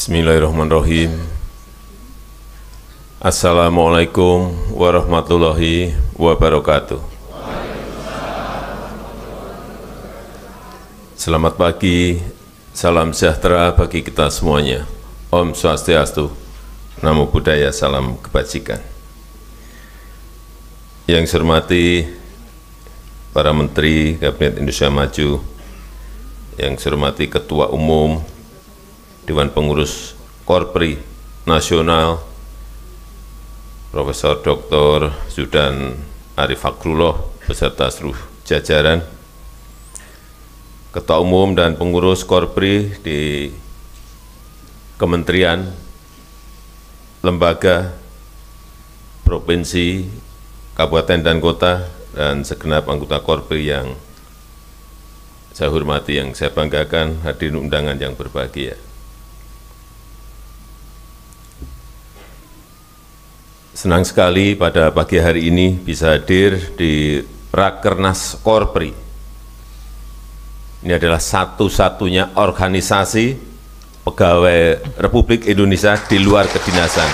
Bismillahirrahmanirrahim. Assalamualaikum warahmatullahi wabarakatuh. Selamat pagi, salam sejahtera bagi kita semuanya. Om Swastiastu, Namo Buddhaya, salam kebajikan. Yang saya hormati para Menteri Kabinet Indonesia Maju, yang saya hormati Ketua Umum Dewan Pengurus Korpri Nasional, Profesor Dr. Zudan Arif Fakrullah beserta seluruh jajaran, Ketua Umum dan Pengurus Korpri di Kementerian, Lembaga, Provinsi, Kabupaten dan Kota, dan segenap anggota Korpri yang saya hormati, yang saya banggakan, hadirin undangan yang berbahagia. Senang sekali pada pagi hari ini bisa hadir di Rakernas Korpri. Ini adalah satu-satunya organisasi pegawai Republik Indonesia di luar kedinasan.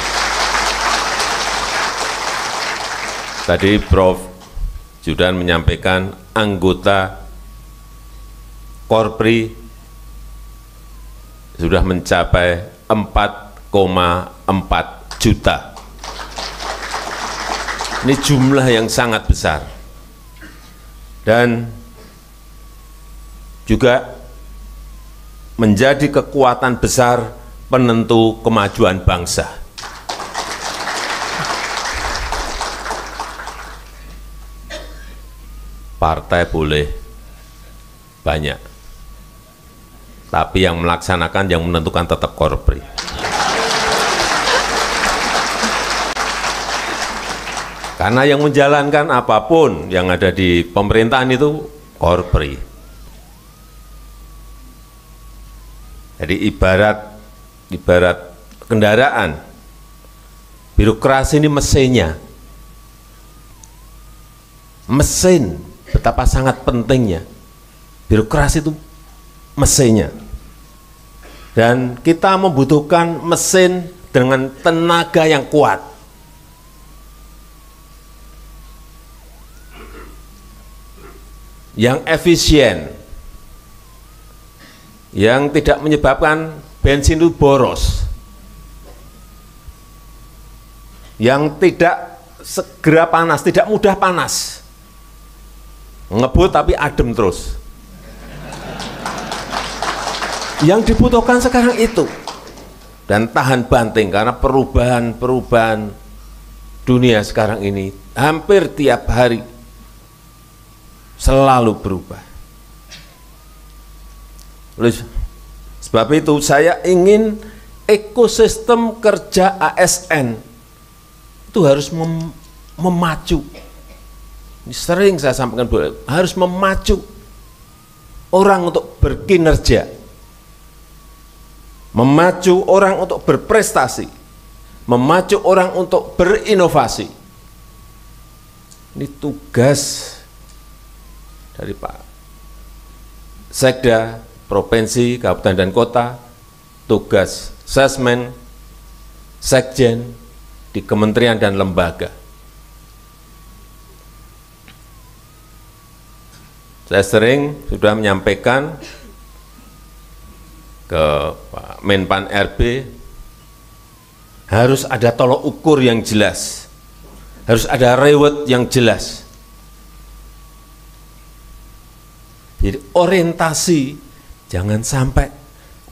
Tadi Prof. Zudan menyampaikan anggota Korpri sudah mencapai 4,4 juta. Ini jumlah yang sangat besar dan juga menjadi kekuatan besar penentu kemajuan bangsa. Partai boleh banyak, tapi yang melaksanakan, yang menentukan tetap Korpri. Karena yang menjalankan apapun yang ada di pemerintahan itu Korpri. Jadi ibarat kendaraan, birokrasi ini mesinnya. Mesin, betapa sangat pentingnya. Birokrasi itu mesinnya. Dan kita membutuhkan mesin dengan tenaga yang kuat. Yang efisien, yang tidak menyebabkan bensin itu boros, yang tidak segera panas, tidak mudah panas, ngebut tapi adem terus. Yang dibutuhkan sekarang itu, dan tahan banting, karena perubahan dunia sekarang ini hampir tiap hari selalu berubah. Oleh sebab itu saya ingin ekosistem kerja ASN itu harus memacu. Ini sering saya sampaikan, harus memacu orang untuk berkinerja, memacu orang untuk berprestasi, memacu orang untuk berinovasi. Ini tugas dari Pak Sekda, Provinsi, Kabupaten dan Kota, tugas Sesmen, Sekjen di kementerian dan lembaga. Saya sering sudah menyampaikan ke Pak Menpan RB, harus ada tolok ukur yang jelas, harus ada reward yang jelas. Jadi orientasi, jangan sampai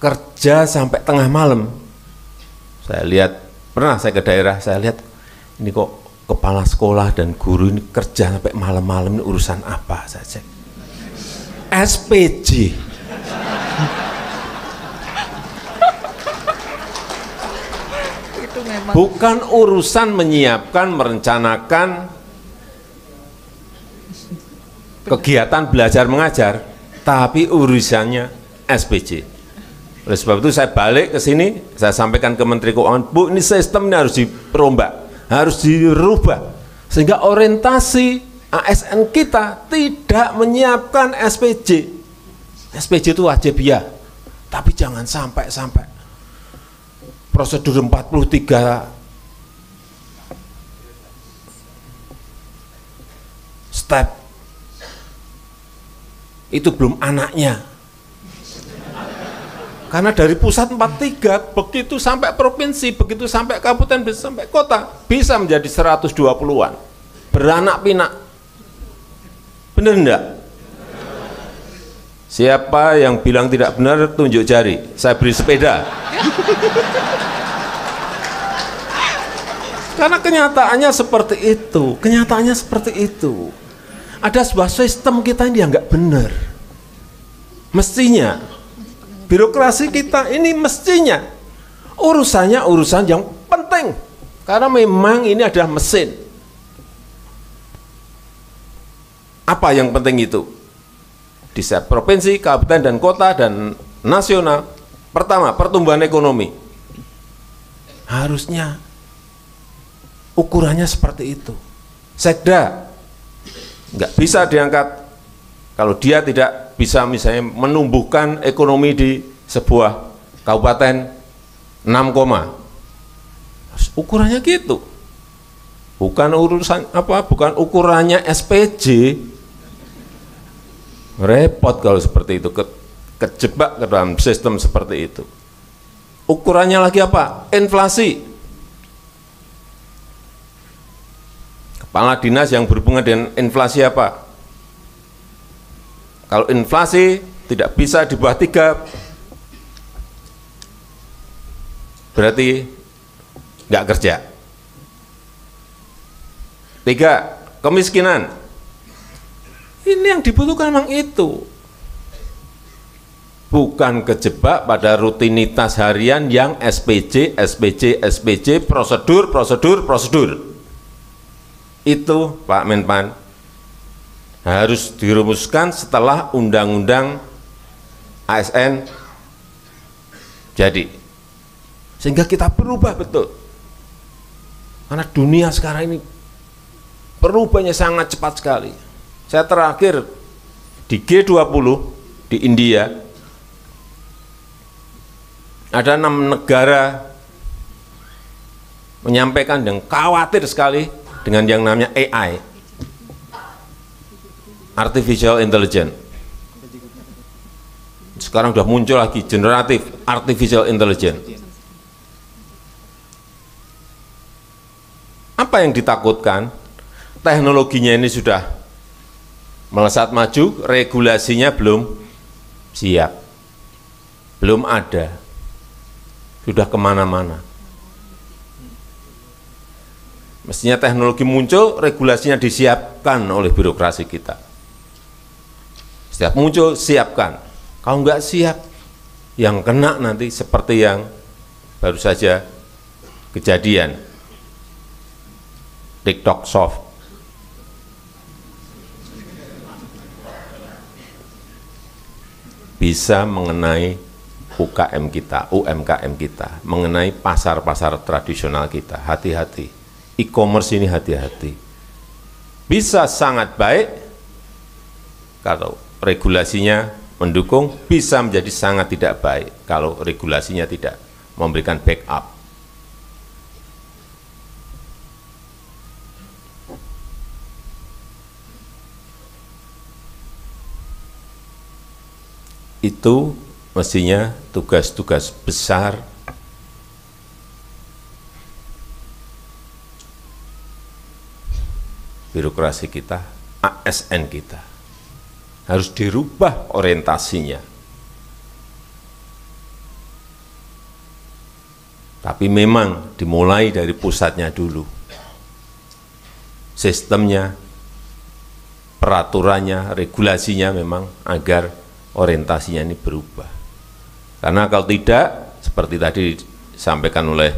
kerja sampai tengah malam. Saya lihat, pernah saya ke daerah, saya lihat ini kok kepala sekolah dan guru ini kerja sampai malam-malam, ini urusan apa saja. SPJ. Itu memang bukan urusan menyiapkan, merencanakan kegiatan belajar mengajar, tapi urusannya SPJ. Oleh sebab itu saya balik ke sini, saya sampaikan ke Menteri Keuangan, Bu, ini sistem ini harus dirombak, harus dirubah, sehingga orientasi ASN kita tidak menyiapkan SPJ. SPJ itu wajib ya, tapi jangan sampai prosedur 43 step, itu belum anaknya. Karena dari pusat 43, begitu sampai provinsi, begitu sampai kabupaten, bisa sampai kota, bisa menjadi 120-an. Beranak pinak. Benar enggak? Siapa yang bilang tidak benar, tunjuk jari. Saya beri sepeda. Karena kenyataannya seperti itu. Kenyataannya seperti itu. Ada sebuah sistem kita ini yang enggak benar. Mestinya birokrasi kita ini mestinya urusannya urusan yang penting, karena memang ini adalah mesin. Apa yang penting itu? Di setiap provinsi, kabupaten dan kota dan nasional. Pertama, pertumbuhan ekonomi. Harusnya ukurannya seperti itu. Sekda nggak bisa diangkat kalau dia tidak bisa misalnya menumbuhkan ekonomi di sebuah kabupaten 6, ukurannya gitu. Bukan urusan apa, bukan ukurannya SPJ. Repot kalau seperti itu, kejebak ke dalam sistem seperti itu. Ukurannya lagi apa? Inflasi. Kepala dinas yang berhubungan dengan inflasi apa? Kalau inflasi tidak bisa di bawah 3, berarti nggak kerja. 3, kemiskinan. Ini yang dibutuhkan memang itu. Bukan kejebak pada rutinitas harian yang SPJ, prosedur. Itu Pak Menpan harus dirumuskan setelah undang-undang ASN jadi, sehingga kita berubah betul. Karena dunia sekarang ini perubahannya sangat cepat sekali. Saya terakhir di G20 di India, ada 6 negara menyampaikan yang khawatir sekali dengan yang namanya AI, Artificial Intelligence. Sekarang sudah muncul lagi generatif Artificial Intelligence. Apa yang ditakutkan? Teknologinya ini sudah melesat maju, regulasinya belum siap, belum ada, sudah kemana-mana. Mestinya teknologi muncul, regulasinya disiapkan oleh birokrasi kita. Setiap muncul, siapkan. Kalau nggak siap, yang kena nanti seperti yang baru saja kejadian TikTok Soft. Bisa mengenai UKM kita, UMKM kita, mengenai pasar-pasar tradisional kita. Hati-hati, e-commerce ini hati-hati. Bisa sangat baik kalau regulasinya mendukung, bisa menjadi sangat tidak baik kalau regulasinya tidak memberikan backup. Itu mestinya tugas-tugas besar birokrasi kita, ASN kita. Harus dirubah orientasinya. Tapi memang dimulai dari pusatnya dulu. Sistemnya, peraturannya, regulasinya memang agar orientasinya ini berubah. Karena kalau tidak, seperti tadi disampaikan oleh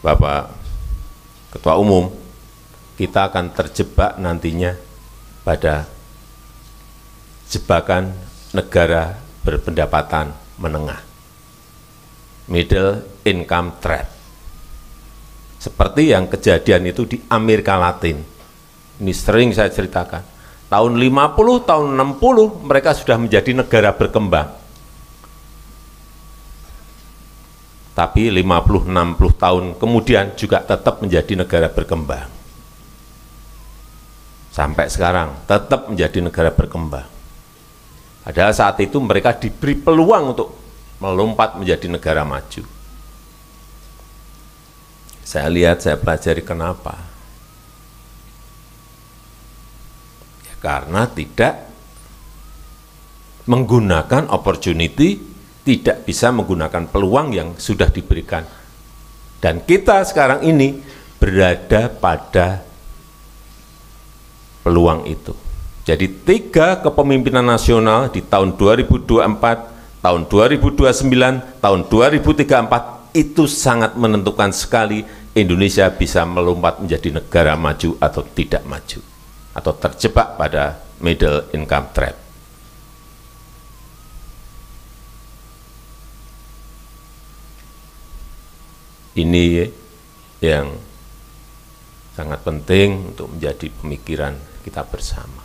Bapak Ketua Umum, kita akan terjebak nantinya pada jebakan negara berpendapatan menengah, middle income trap, seperti yang kejadian itu di Amerika Latin. Ini sering saya ceritakan, tahun 50, tahun 60 mereka sudah menjadi negara berkembang, tapi 50-60 tahun kemudian juga tetap menjadi negara berkembang. Sampai sekarang tetap menjadi negara berkembang. Padahal saat itu mereka diberi peluang untuk melompat menjadi negara maju. Saya lihat, saya pelajari kenapa. Ya, karena tidak menggunakan opportunity, tidak bisa menggunakan peluang yang sudah diberikan. Dan kita sekarang ini berada pada peluang itu. Jadi 3 kepemimpinan nasional di tahun 2024, tahun 2029, tahun 2034 itu sangat menentukan sekali Indonesia bisa melompat menjadi negara maju atau tidak maju, atau terjebak pada middle income trap. Ini yang sangat penting untuk menjadi pemikiran kita bersama.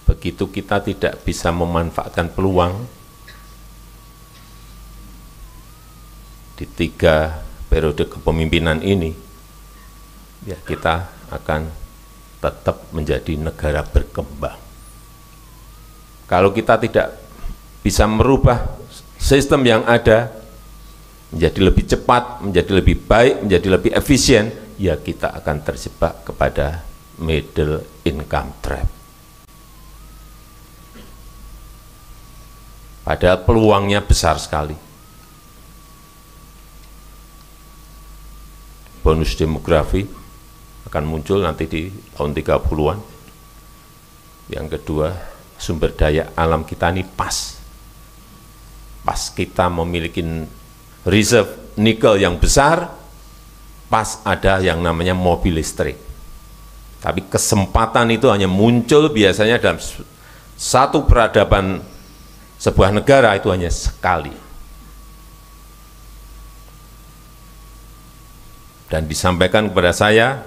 Begitu kita tidak bisa memanfaatkan peluang di 3 periode kepemimpinan ini, ya kita akan tetap menjadi negara berkembang. Kalau kita tidak bisa merubah sistem yang ada menjadi lebih cepat, menjadi lebih baik, menjadi lebih efisien, ya kita akan terjebak kepada middle income trap. Padahal peluangnya besar sekali. Bonus demografi akan muncul nanti di tahun 30-an. Yang kedua, sumber daya alam kita ini pas kita memiliki reserve nikel yang besar, pas ada yang namanya mobil listrik. Tapi kesempatan itu hanya muncul biasanya dalam satu peradaban sebuah negara, itu hanya sekali. Dan disampaikan kepada saya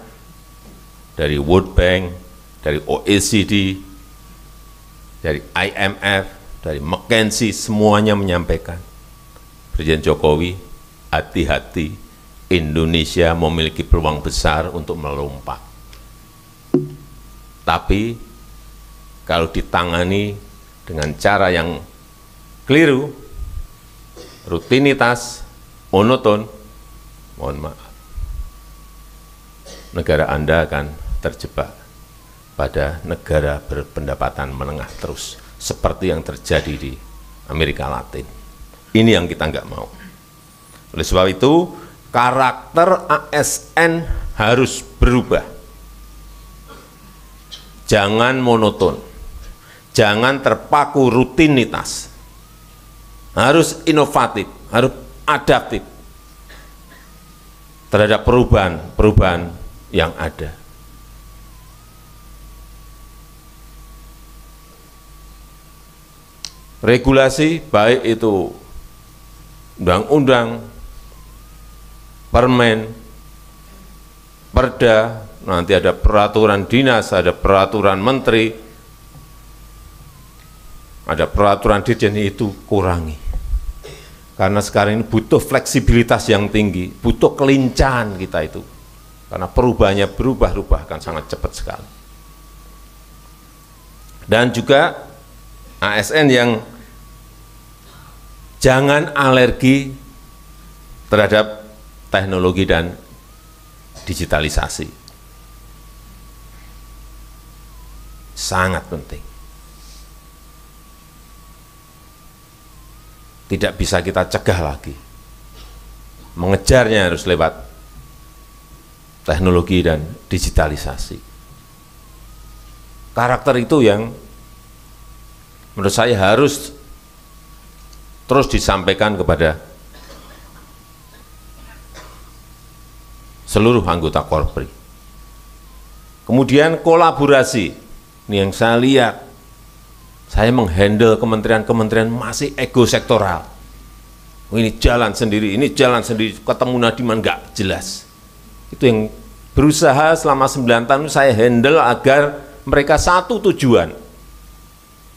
dari World Bank, dari OECD, dari IMF, dari McKinsey, semuanya menyampaikan, Presiden Jokowi, hati-hati, Indonesia memiliki peluang besar untuk melompat. Tapi kalau ditangani dengan cara yang keliru, rutinitas, monoton, mohon maaf, negara Anda akan terjebak pada negara berpendapatan menengah terus, seperti yang terjadi di Amerika Latin. Ini yang kita nggak mau. Oleh sebab itu, karakter ASN harus berubah. Jangan monoton, jangan terpaku rutinitas. Harus inovatif, harus adaptif terhadap perubahan yang ada. Regulasi, baik itu undang-undang, permen, perda, nanti ada peraturan dinas, ada peraturan menteri, ada peraturan dirjen, itu kurangi. Karena sekarang ini butuh fleksibilitas yang tinggi, butuh kelincahan kita itu. Karena perubahannya berubah-ubah akan sangat cepat sekali. Dan juga ASN yang jangan alergi terhadap teknologi dan digitalisasi. Sangat penting. Tidak bisa kita cegah lagi. Mengejarnya harus lewat teknologi dan digitalisasi. Karakter itu yang menurut saya harus terus disampaikan kepada seluruh anggota Korpri. Kemudian kolaborasi, ini yang saya lihat, saya menghandle kementerian-kementerian masih ego sektoral. Ini jalan sendiri, ketemu Nadiman nggak jelas. Itu yang berusaha selama 9 tahun saya handle agar mereka satu tujuan.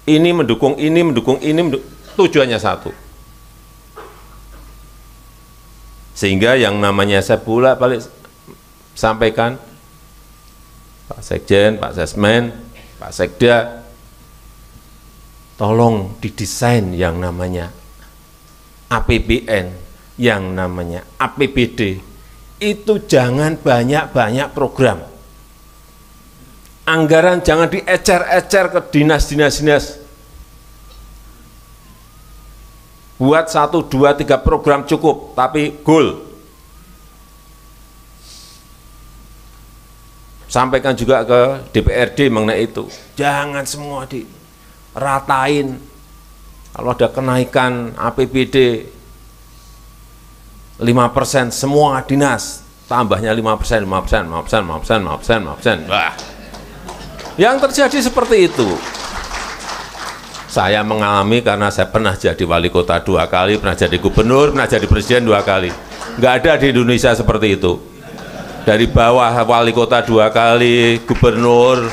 Ini mendukung ini, tujuannya satu. Sehingga yang namanya saya bolak-balik sampaikan, Pak Sekjen, Pak Sesmen, Pak Sekda, tolong didesain yang namanya APBN, yang namanya APBD, itu jangan banyak-banyak program. Anggaran jangan diecer-ecer ke dinas-dinas. Buat 1, 2, 3 program cukup, tapi goal. Sampaikan juga ke DPRD mengenai itu. Jangan semua diratain. Kalau ada kenaikan APBD 5%, semua dinas tambahnya 5%. Wah. Yang terjadi seperti itu. Saya mengalami karena saya pernah jadi wali kota 2 kali, pernah jadi gubernur, pernah jadi presiden 2 kali. Nggak ada di Indonesia seperti itu. Dari bawah wali kota 2 kali, gubernur,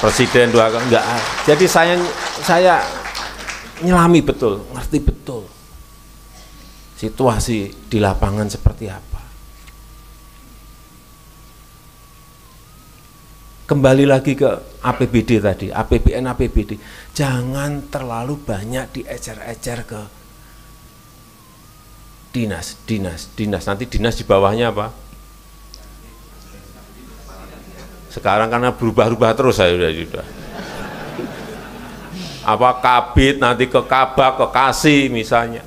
presiden 2 kali, nggak ada. Jadi saya nyelami betul, ngerti betul situasi di lapangan seperti apa. Kembali lagi ke APBD tadi, APBN, APBD. Jangan terlalu banyak diecer-ecer ke dinas. Nanti dinas di bawahnya apa? Sekarang karena berubah-ubah terus saya sudah. Apa kabit, nanti ke kabak, ke kasih misalnya.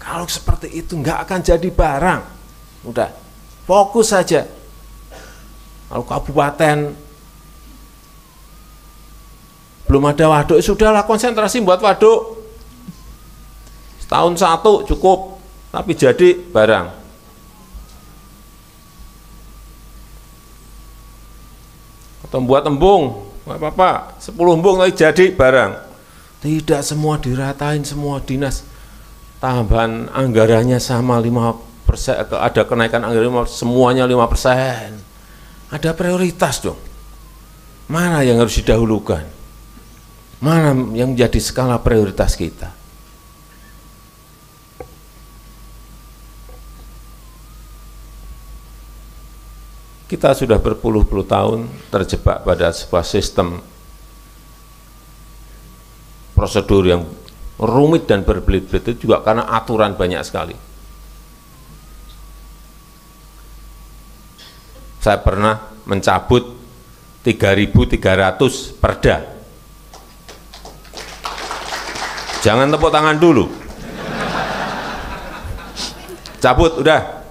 Kalau seperti itu nggak akan jadi barang. Udah, fokus saja. Kalau kabupaten belum ada waduk, sudahlah konsentrasi buat waduk. Setahun 1 cukup, tapi jadi barang. Atau buat embung, nggak apa-apa, 10 embung tapi jadi barang. Tidak semua diratain, semua dinas tambahan anggarannya sama 5%, ada kenaikan anggaran semuanya 5%. Ada prioritas dong. Mana yang harus didahulukan? Mana yang menjadi skala prioritas kita? Kita sudah berpuluh-puluh tahun terjebak pada sebuah sistem prosedur yang rumit dan berbelit-belit, itu juga karena aturan banyak sekali. Saya pernah mencabut 3.300 perda. Jangan tepuk tangan dulu. Cabut, udah.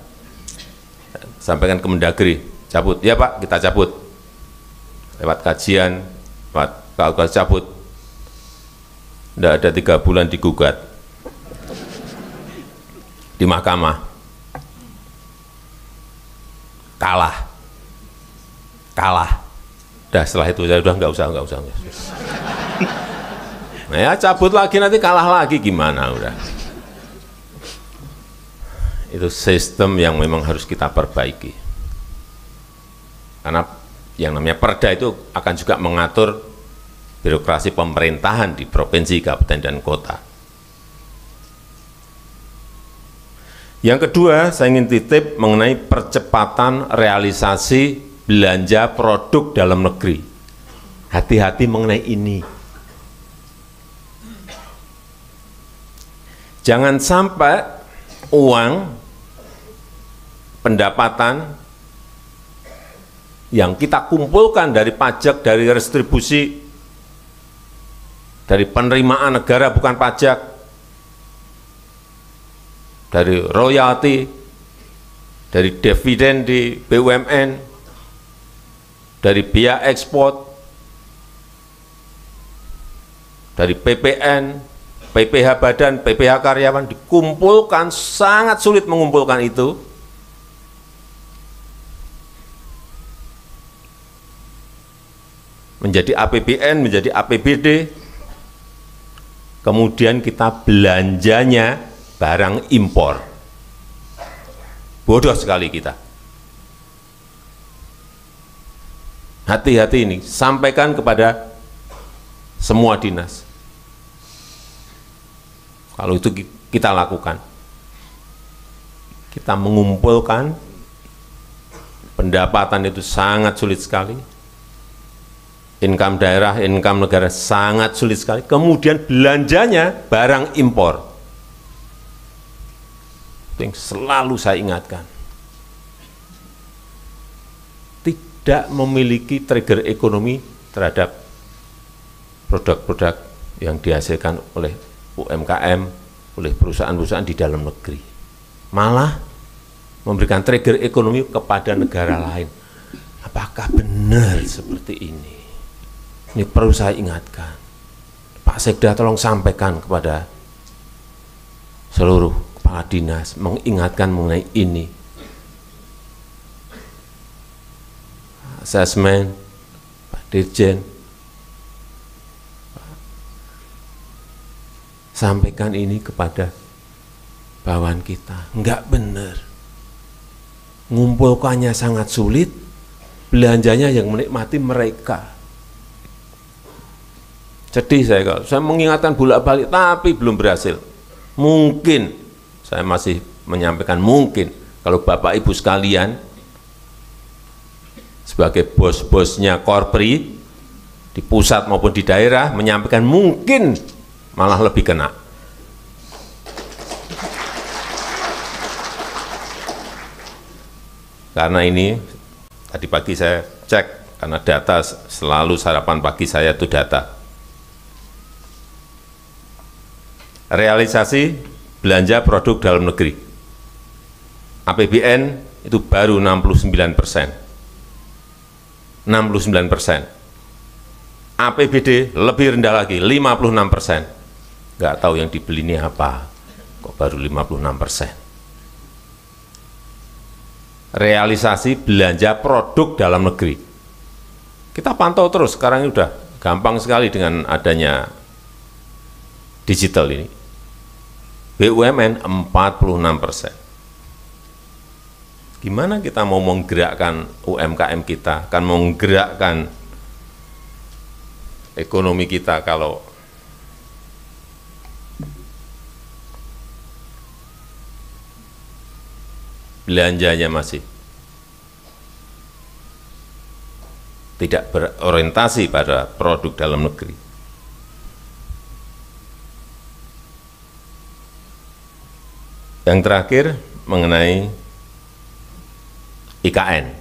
Sampaikan ke Mendagri, cabut. Ya Pak, kita cabut. Lewat kajian, lewat kalkulasi cabut. Tidak ada 3 bulan digugat di mahkamah. Kalah. Udah setelah itu saya udah nggak usah. Nah ya cabut lagi, nanti kalah lagi gimana udah. Itu sistem yang memang harus kita perbaiki. Karena yang namanya perda itu akan juga mengatur birokrasi pemerintahan di provinsi, kabupaten, dan kota. Yang kedua, saya ingin titip mengenai percepatan realisasi belanja produk dalam negeri. Hati-hati mengenai ini. Jangan sampai uang pendapatan yang kita kumpulkan dari pajak, dari restribusi, dari penerimaan negara bukan pajak, dari royalti, dari dividen di BUMN, dari biaya ekspor, dari PPN, PPH badan, PPH karyawan, dikumpulkan, sangat sulit mengumpulkan itu. Menjadi APBN, menjadi APBD, kemudian kita belanjanya barang impor. Bodoh sekali kita. Hati-hati ini, sampaikan kepada semua dinas. Kalau itu kita lakukan. Kita mengumpulkan pendapatan itu sangat sulit sekali. Income daerah, income negara sangat sulit sekali. Kemudian belanjanya barang impor. Itu yang selalu saya ingatkan. Tidak memiliki trigger ekonomi terhadap produk-produk yang dihasilkan oleh UMKM, oleh perusahaan-perusahaan di dalam negeri. Malah memberikan trigger ekonomi kepada negara lain. Apakah benar seperti ini? Ini perlu saya ingatkan. Pak Sekda tolong sampaikan kepada seluruh kepala dinas, mengingatkan mengenai ini. Asesmen, Pak Dirjen, sampaikan ini kepada bawahan kita. Enggak benar. Ngumpulkannya sangat sulit, belanjanya yang menikmati mereka. Sedih saya kalau saya mengingatkan bolak-balik tapi belum berhasil. Mungkin saya masih menyampaikan mungkin kalau Bapak Ibu sekalian sebagai bos-bosnya Korpri di pusat maupun di daerah menyampaikan mungkin malah lebih kena. Karena ini tadi pagi saya cek karena data selalu sarapan pagi saya itu data. Realisasi belanja produk dalam negeri APBN itu baru 69%. 69%. APBD lebih rendah lagi 56%. Nggak tahu yang dibeli ini apa, kok baru 56%. Realisasi belanja produk dalam negeri kita pantau terus, sekarang ini udah gampang sekali dengan adanya digital ini. BUMN 46%. Gimana kita mau menggerakkan UMKM kita, akan menggerakkan ekonomi kita kalau belanjanya masih tidak berorientasi pada produk dalam negeri. Yang terakhir mengenai IKN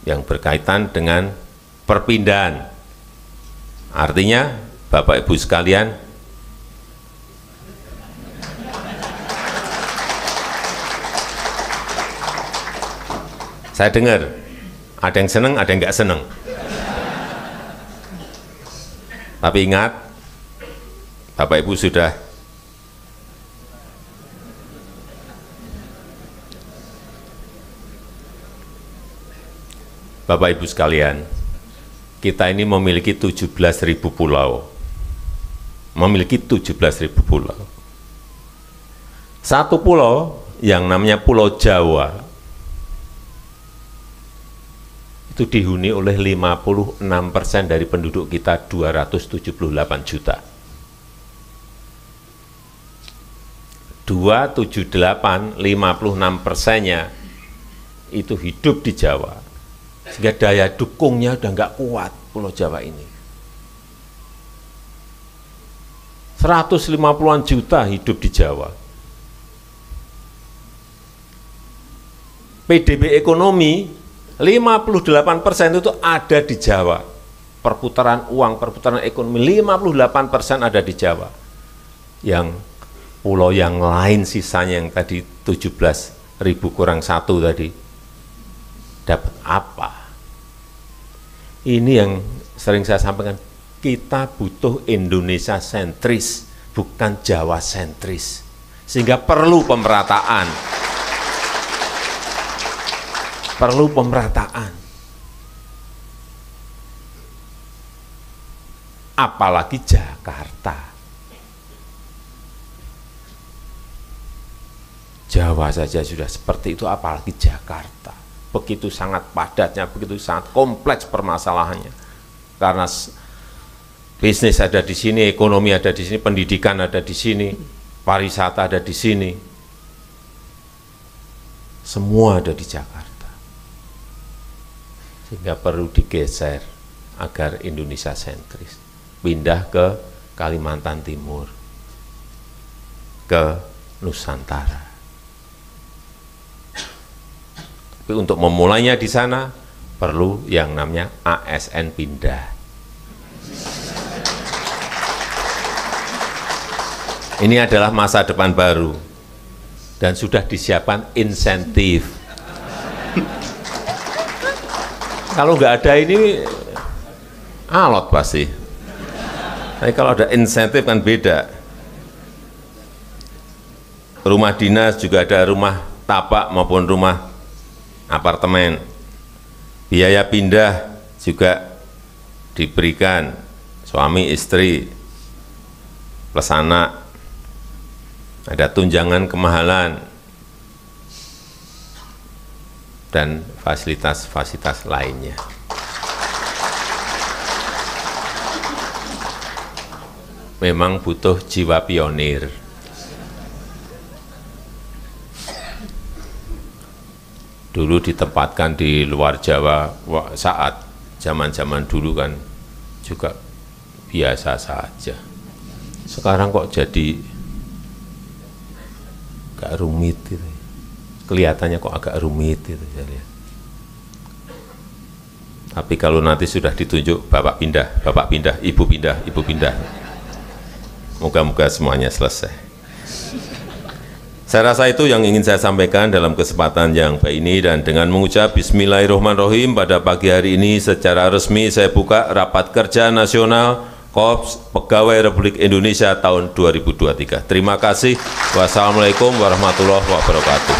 yang berkaitan dengan perpindahan. Artinya, Bapak Ibu sekalian, saya dengar ada yang senang, ada yang nggak senang. Tapi ingat, Bapak Ibu sudah Bapak Ibu sekalian, kita ini memiliki 17.000 pulau. Memiliki 17.000 pulau. Satu pulau yang namanya Pulau Jawa itu dihuni oleh 56% dari penduduk kita 278 juta. 278, 56%-nya itu hidup di Jawa. Sehingga daya dukungnya udah nggak kuat Pulau Jawa ini. 150-an juta hidup di Jawa. PDB ekonomi 58% itu ada di Jawa. Perputaran uang, perputaran ekonomi 58% ada di Jawa. Yang pulau yang lain sisanya yang tadi 17.000 kurang 1 tadi dapat apa? Ini yang sering saya sampaikan, kita butuh Indonesia sentris, bukan Jawa sentris. Sehingga perlu pemerataan. Perlu pemerataan. Apalagi Jakarta. Jawa saja sudah seperti itu, apalagi Jakarta. Begitu sangat padatnya, begitu sangat kompleks permasalahannya. Karena bisnis ada di sini, ekonomi ada di sini, pendidikan ada di sini, pariwisata ada di sini. semua ada di Jakarta. Sehingga perlu digeser agar Indonesia sentris, pindah ke Kalimantan Timur, ke Nusantara. Tapi untuk memulainya di sana perlu yang namanya ASN pindah. Ini adalah masa depan baru dan sudah disiapkan insentif. Kalau nggak ada ini alot pasti. Tapi kalau ada insentif kan beda. Rumah dinas juga ada rumah tapak maupun rumah apartemen. Biaya pindah juga diberikan suami istri plus anak. Ada tunjangan kemahalan dan fasilitas-fasilitas lainnya. Memang butuh jiwa pionir. Dulu ditempatkan di luar Jawa saat zaman-zaman dulu kan juga biasa saja. Sekarang kok jadi agak rumit gitu. Kelihatannya kok agak rumit gitu saya lihat. Tapi kalau nanti sudah ditunjuk bapak pindah, ibu pindah. Moga-moga semuanya selesai. Saya rasa itu yang ingin saya sampaikan dalam kesempatan yang baik ini, dan dengan mengucap Bismillahirrahmanirrahim pada pagi hari ini secara resmi saya buka rapat kerja nasional Korps Pegawai Republik Indonesia tahun 2023. Terima kasih. Wassalamualaikum warahmatullahi wabarakatuh.